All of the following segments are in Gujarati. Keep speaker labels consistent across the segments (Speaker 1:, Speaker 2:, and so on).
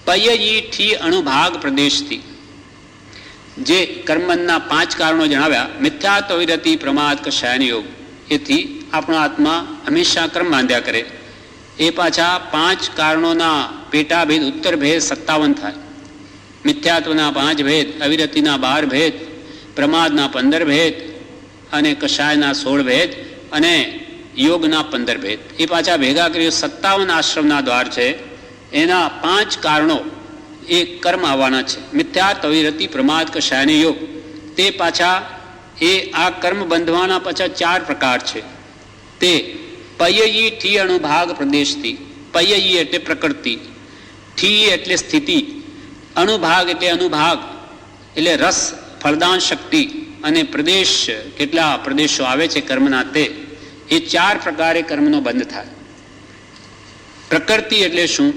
Speaker 1: પયજી થી અણુભાગ પ્રદેશથી જે કર્મબંધના 5 કારણો જણાવ્યા, મિથ્યાત્વ, વિરતિ, પ્રમાદ, કષાયન યોગ, એથી આપણો આત્મા હંમેશા કર્મ બાંધ્યા કરે. એ પાછા 5 કારણોના પેટાભેદ ઉત્તરભેદ 57 થાય. મિથ્યાત્વના 5 ભેદ, અવિરતિના 12 ભેદ, પ્રમાદના 15 ભેદ અને કષાયના 16 ભેદ અને યોગના 15 ભેદ. એ પાછા ભેગા કરી 57 આશ્રમના દ્વાર છે. એના 5 કારણો એ કર્મ આવવાના છે. મિથ્યાત્વ, અવિરતિ, પ્રમાદ, કષાયન યોગ. તે પાછા એ આ કર્મ બંધવાના પાછા 4 પ્રકાર છે. તે પયજી થી અણુભાગ પ્રદેશથી. પયજી એટલે પ્રકૃતિ, થી એટલે સ્થિતિ, અણુભાગ એટલે અનુભાગ એટલે રસ, ફળદાન શક્તિ, અને પ્રદેશ કેટલા પ્રદેશો આવે છે કર્મના, તે એ 4 પ્રકારે કર્મનો બંધ થાય. પ્રકૃતિ એટલે શું?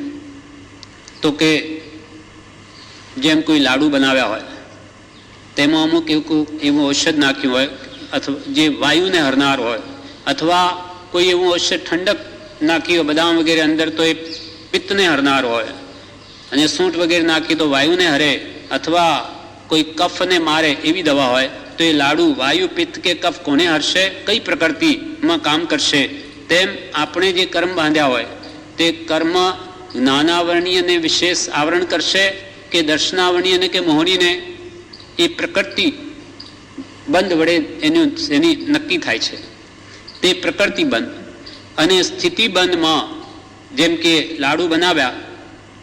Speaker 1: તો કે જેમ કોઈ લાડુ બનાવ્યા હોય તેમાં અમુક એવું ઔષધ નાખ્યું હોય, અથવા જે વાયુને હરનાર હોય, અથવા કોઈ એવું ઔષધ ઠંડક નાખી હોય બદામ વગેરે અંદર, તો એ પિત્તને હરનાર હોય, અને સૂંઠ વગેરે નાખી તો વાયુને હરે, અથવા કોઈ કફને મારે એવી દવા હોય, તો એ લાડુ વાયુ, પિત્ત કે કફ કોને હરશે, કઈ પ્રકૃતિમાં કામ કરશે? તેમ આપણે જે કર્મ બાંધ્યા હોય તે કર્મ જ્ઞાનાવરણીયને વિશેષ આવરણ કરશે કે દર્શનાવરણીયને કે મોહનીને? એ પ્રકૃતિ બંધ વડે એની નક્કી થાય છે. તે પ્રકૃતિ બંધ. અને સ્થિતિ બંધમાં જેમ કે લાડુ બનાવ્યા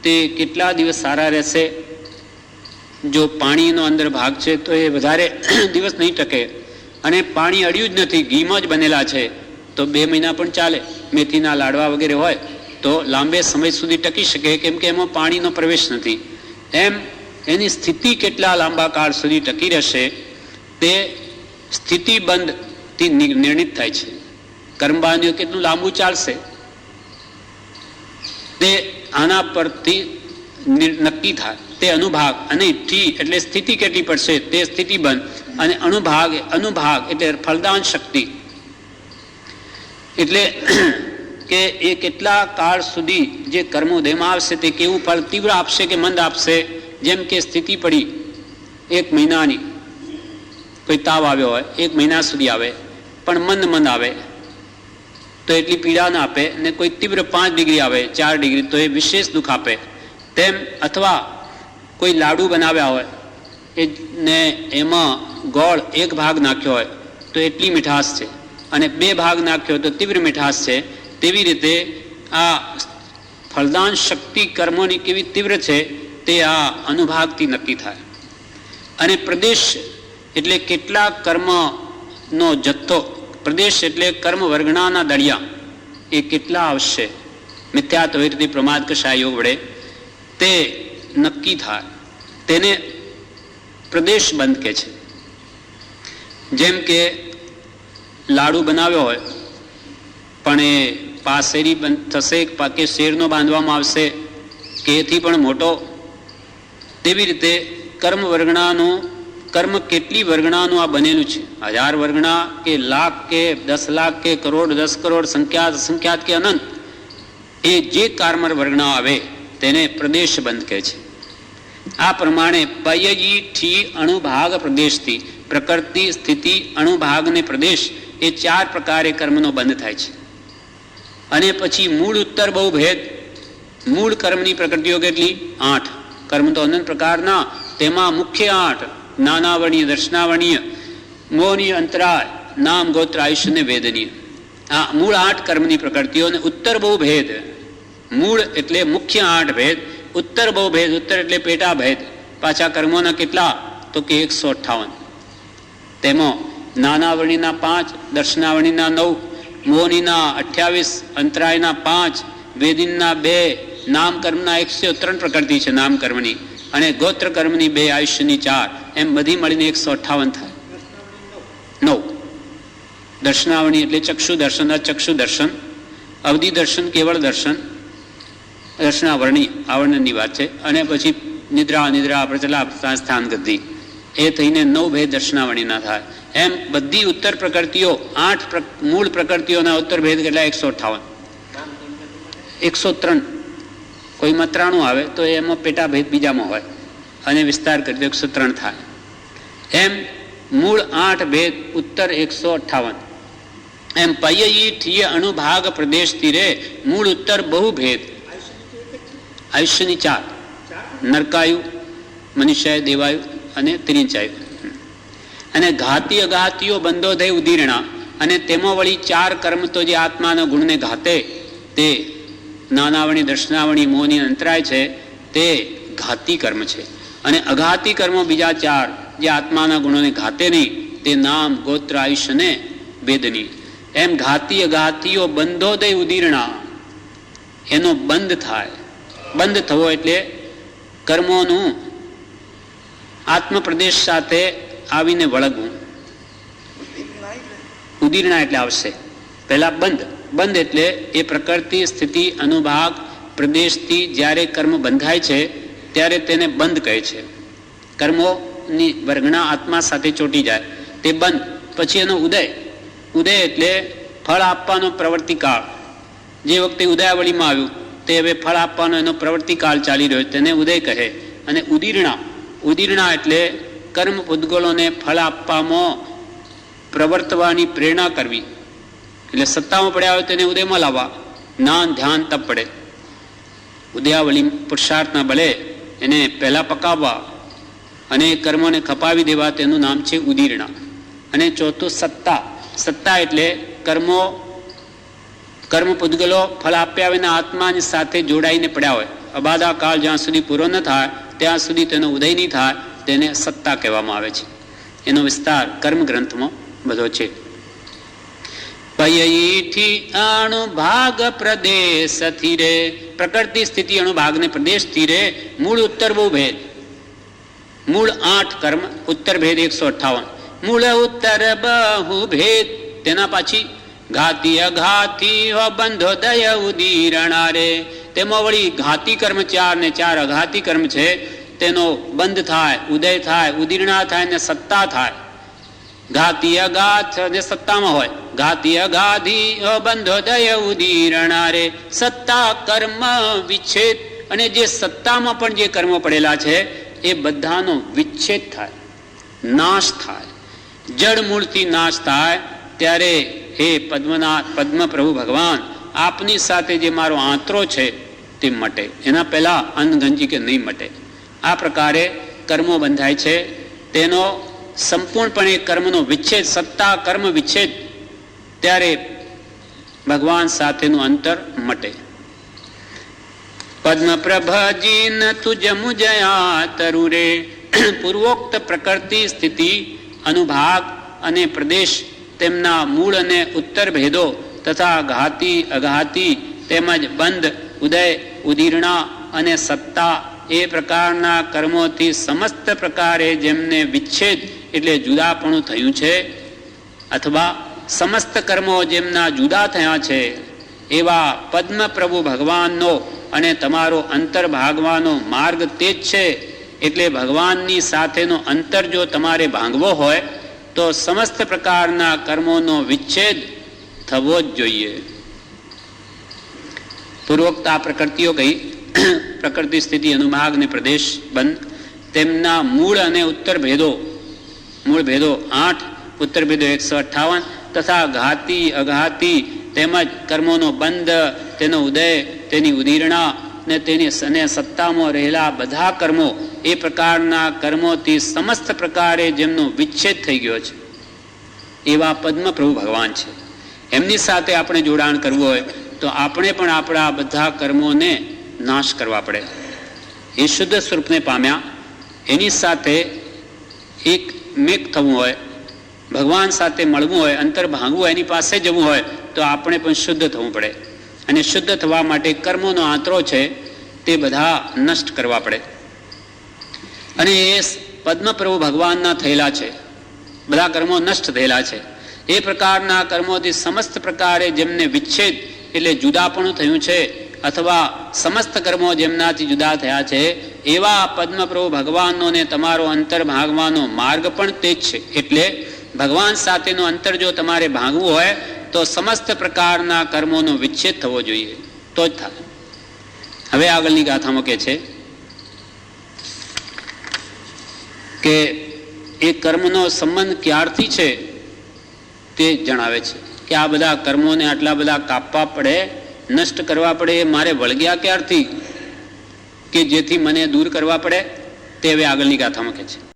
Speaker 1: તે કેટલા દિવસ સારા રહેશે? જો પાણીનો અંદર ભાગ છે તો એ વધારે દિવસ નહીં ટકે, અને પાણી અડ્યું જ નથી, ઘીમાં જ બનેલા છે, તો 2 મહિના પણ ચાલે. મેથીના લાડવા વગેરે હોય તો લાંબે સમય સુધી ટકી શકે, કેમ કે એમાં પાણીનો પ્રવેશ નથી. એમ એની સ્થિતિ કેટલા લાંબા કાળ સુધી ટકી રહેશે તે સ્થિતિબંધથી નિર્ણિત થાય છે. કર્મબાંધ્યો કેટલું લાંબુ ચાલશે તે આના પરથી નક્કી થાય. તે અનુભાગ, અને ઠી એટલે સ્થિતિ કેટલી પડશે તે સ્થિતિબંધ, અને અનુભાગ એટલે ફળદાન શક્તિ, એટલે કે એ કેટલા કાળ સુધી જે કર્મો દેહમાં આવશે તે કેવું ફળ તીવ્ર આપશે કે મંદ આપશે. જેમ કે સ્થિતિ પડી 1 મહિનાની, કોઈ તાવ આવ્યો હોય 1 મહિના સુધી આવે પણ મંદ આવે તો એટલી પીડા ના આપે, ને કોઈ તીવ્ર 5 ડિગ્રી આવે, 4 ડિગ્રી, તો એ વિશેષ દુઃખ આપે. તેમ અથવા કોઈ લાડુ બનાવ્યા હોય ને એમાં ગોળ 1 ભાગ નાખ્યો હોય તો એટલી મીઠાશ છે, અને 2 ભાગ નાખ્યો તો તીવ્ર મીઠાશ છે. તેવી રીતે આ ફળદાન શક્તિ કર્મોની કેવી તીવ્ર છે તે આ અનુભાગથી નક્કી થાય. અને પ્રદેશ એટલે કેટલા કર્મનો જથ્થો, પ્રદેશ એટલે કર્મ વર્ગણાના દળિયા, એ કેટલા આવશે મિથ્યાત્વ, વિરતિ, પ્રમાદ, કષાય યોગ વડે તે નક્કી થાય. તેને પ્રદેશ બંધ કહે છે. જેમ કે લાડુ બનાવ્યો હોય પણ એ પાસેરી બંધ થશે કે શેરનો બાંધવામાં આવશે કે એથી પણ મોટો, તેવી રીતે કર્મ વર્ગણાનું, કર્મ કેટલી વર્ગણાનું આ બનેલું છે, 1000 વર્ગણા કે લાખ કે 10 લાખ કે કરોડ, 10 કરોડ, સંખ્યાત, અસંખ્યાત કે અનંત, એ જે કર્મ વર્ગણા આવે તેને પ્રદેશ બંધ કહે છે. આ પ્રમાણે પયજી થી અણુભાગ પ્રદેશથી પ્રકૃતિ, સ્થિતિ, અણુભાગ ને પ્રદેશ એ 4 પ્રકારે કર્મનો બંધ થાય છે. અને પછી મૂળ, ઉત્તર, બહુ ભેદ. મૂળ કર્મની પ્રકૃતિઓ કેટલી? 8. કર્મ તો અનંત પ્રકારના, તેમાં મુખ્ય 8: જ્ઞાનાવરણીય, દર્શનાવરણીય, મોહનીય, અંતરાય, નામ, ગોત્ર, આયુષ્ય ને વેદનીય. આ મૂળ 8 કર્મની પ્રકૃતિઓ. અને ઉત્તર બહુ ભેદ. મૂળ એટલે મુખ્ય 8 ભેદ, ઉત્તર બહુ ભેદ, ઉત્તર એટલે પેટા ભેદ. પાછા કર્મોના કેટલા? તો કે 158. તેમાં જ્ઞાનાવરણીના 5, દર્શનાવરણીના 9, મોહનીના 28, અંતરાયના 5, વેદીનના 2, નામ કર્મના 103 પ્રકૃતિ છે નામ કર્મની, અને ગોત્ર કર્મની 2, આયુષ્યની 4, એમ બધી મળીને 158 થાય. 9 દર્શનાવરણી એટલે ચક્ષુ દર્શન, અચક્ષુ દર્શન, અવધિ દર્શન, કેવળ દર્શન, દર્શનાવરણી આવરણની વાત છે. અને પછી નિદ્રા, પ્રચલા, સ્થાન, ગતિ, એ થઈને 9 ભેદ દર્શનાવરણીના થાય. એમ બધી ઉત્તર પ્રકૃતિઓ, 8 મૂળ પ્રકૃતિઓના ઉત્તર ભેદ કેટલા? 158. 103. કોઈમાં 93 આવે તો એમાં પેટાભેદ બીજામાં હોય અને વિસ્તાર કરી દો 103 થાય. એમ મૂળ 8 ભેદ ઉત્તર 158. એમ પય્યી ઠીય અણુભાગ પ્રદેશ તીરે મૂળ ઉત્તર બહુ ભેદ. આયુષ્યની 4: નરકાયુ, મનુષ્યાયુ, દેવાયુ અને તિરીંચાયુ. અને ઘાતી અઘાતીઓ બંધોધય ઉદીરણા, અને તેમાં વળી 4 કર્મ તો જે આત્માના ગુણને ઘાતે તે નાનાવણી, દર્શનાવણી, મોહની અંતરાય છે તે ઘાતી કર્મ છે. અને અઘાતી કર્મો બીજા 4 જે આત્માના ગુણોને ઘાતે નહીં તે નામ, ગોત્ર, આયુષ્ય ને વેદની. એમ ઘાતી અઘાતીઓ બંધોદય ઉદીરણા, એનો બંધ થાય. બંધ થવો એટલે કર્મોનું આત્મપ્રદેશ સાથે આવીને વળગવું. ઉદીરણા એટલે આવશે પહેલા બંધ. બંધ એટલે એ પ્રકૃતિ, સ્થિતિ, અનુભાગ, પ્રદેશથી જ્યારે કર્મ બંધાય છે ત્યારે તેને બંધ કહે છે. કર્મોની વર્ગણા આત્મા સાથે ચોંટી જાય તે બંધ. પછી એનો ઉદય. ઉદય એટલે ફળ આપવાનો પ્રવૃત્તિકાળ. જે વખતે ઉદયાવળીમાં આવ્યું તે હવે ફળ આપવાનો એનો પ્રવૃત્તિકાળ ચાલી રહ્યો તેને ઉદય કહે. અને ઉદીરણા. ઉદીરણા એટલે કર્મ પૂદગલોને ફળ આપવામાં પ્રવર્તવાની પ્રેરણા કરવી. એટલે સત્તામાં પડ્યા હોય તેને ઉદયમાં લાવવા. જ્ઞાન, ધ્યાન, તપ પડે. ઉદયાવળી પુરુષાર્થના બળે એને પહેલાં પકાવવા અને કર્મોને ખપાવી દેવા, તેનું નામ છે ઉદીરણા. અને ચોથું સત્તા. સત્તા એટલે કર્મ પૂદગલો ફળ આપ્યા વિના આત્માની સાથે જોડાઈને પડ્યા હોય. અબાધા કાળ જ્યાં સુધી પૂરો ન થાય ત્યાં સુધી તેનો ઉદય નહીં થાય તેને સત્તા કહેવામાં આવે છે. એનો વિસ્તાર કર્મ ગ્રંથમાં બધો છે. પય્યીથી અણુભાગ પ્રદેશ થીરે, પ્રકૃતિ, સ્થિતિ, અણુભાગ ને પ્રદેશ થીરે મૂળ ઉત્તર બહુ ભેદ. મૂળ 8 કર્મ, ઉત્તર ભેદ 158. મૂળ ઉત્તર બહુ ભેદ. તેના પાછી ઘાતી અઘાતી બંધોદય ઉદીરણા રે. તેમાં વળી ઘાતી કર્મ 4 ને 4 અઘાતી કર્મ છે તેનો બંધ થાય, ઉદય થાય, ઉદીરણા થાય ને સત્તા થાય. ઘાતી અગાથ જે સત્તામાં હોય. ઘાતી અગાધી બંધોદય ઉદીરણા રે. સત્તા કર્મ વિચ્છેદ. અને જે સત્તામાં પણ જે કર્મો પડેલા છે એ બધાનો વિચ્છેદ થાય, નાશ થાય. જડ મૂળથી નાશ થાય ત્યારે હે પદ્મનાથ, પદ્મ પ્રભુ ભગવાન, આપની સાથે જે મારો આંતરો છે તે મટે. એના પહેલા અન્નગંજી કે નહીં મટે. આ પ્રકારે કર્મો બંધાય છે. તેનો સંપૂર્ણપણે કર્મનો વિચ્છેદ, સત્તા કર્મ વિચ્છેદ, ત્યારે ભગવાન સાથેનું અંતર મટે. પદ્મ પ્રભજીન તુજ મુજયા તરુરે. પૂર્વોક્ત પ્રકૃતિ, સ્થિતિ, અનુભાગ અને પ્રદેશ, તેમના મૂળ અને ઉત્તર ભેદો તથા ઘાતી અઘાતી તેમજ બંધ, ઉદય, ઉદીરણા અને સત્તા એ પ્રકારના કર્મોથી સમસ્ત પ્રકારે જેમને વિચ્છેદ એટલે જુદાપણું થયું છે, અથવા સમસ્ત કર્મો જેમના જુદા થયા છે, એવા પદ્મ પ્રભુ ભગવાનનો અને તમારો અંતર ભાગવાનો માર્ગ તે જ છે. એટલે ભગવાનની સાથેનો અંતર જો તમારે ભાંગવો હોય તો સમસ્ત પ્રકારના કર્મોનો વિચ્છેદ થવો જ જોઈએ. પૂર્વોક્ત આ પ્રકૃતિઓ કહી. પ્રકૃતિ, સ્થિતિ, અનુભાગ ને પ્રદેશ બંધ, તેમના મૂળ અને ઉત્તર ભેદો. મૂળ ભેદો 8, ઉત્તર ભેદો 158 તથા ઘાતી અઘાતી તેમજ કર્મોનો બંધ, તેનો ઉદય, તેની ઉદીરણા ને તેની અને સત્તામાં રહેલા બધા કર્મો એ પ્રકારના કર્મોથી સમસ્ત પ્રકારે જેમનો વિચ્છેદ થઈ ગયો છે એવા પદ્મ પ્રભુ ભગવાન છે. એમની સાથે આપણે જોડાણ કરવું હોય તો આપણે પણ આપણા બધા કર્મોને નાશ કરવા પડે. એ શુદ્ધ સ્વરૂપને પામ્યા એની સાથે એક મેક થવું હોય, ભગવાન સાથે મળવું હોય, અંતર ભાંગવું હોય, એની પાસે જવું હોય તો આપણે પણ શુદ્ધ થવું પડે. અને શુદ્ધ થવા માટે કર્મોનો આંતરો છે તે બધા નષ્ટ કરવા પડે. અને એ પદ્મ પ્રભુ ભગવાનના થયેલા છે, બધા કર્મો નષ્ટ થયેલા છે. એ પ્રકારના કર્મોથી સમસ્ત પ્રકારે જેમને વિચ્છેદ એટલે જુદાપણું થયું છે, અથવા સમસ્ત કર્મો જેમનાથી જુદા થયા છે, એવા પદ્મ પ્રભુ ભગવાનનો ને તમારો અંતર ભાગવાનો માર્ગ પણ તે જ છે. એટલે ભગવાન સાથેનું અંતર જો તમારે ભાંગવું હોય તો સમસ્ત પ્રકારના કર્મોનો વિચ્છેદ થવો જોઈએ, તો જ થાય. હવે આગળની ગાથામાં કહે છે કે એ કર્મનો સંબંધ ક્યારથી છે તે જણાવે છે કે આ બધા કર્મોને આટલા બધા કાપવા પડે, નષ્ટ કરવા પડે, એ મારે વળગ્યા ક્યારથી કે જેથી મને દૂર કરવા પડે, તે હવે આગળની ગાથામાં કહે છે.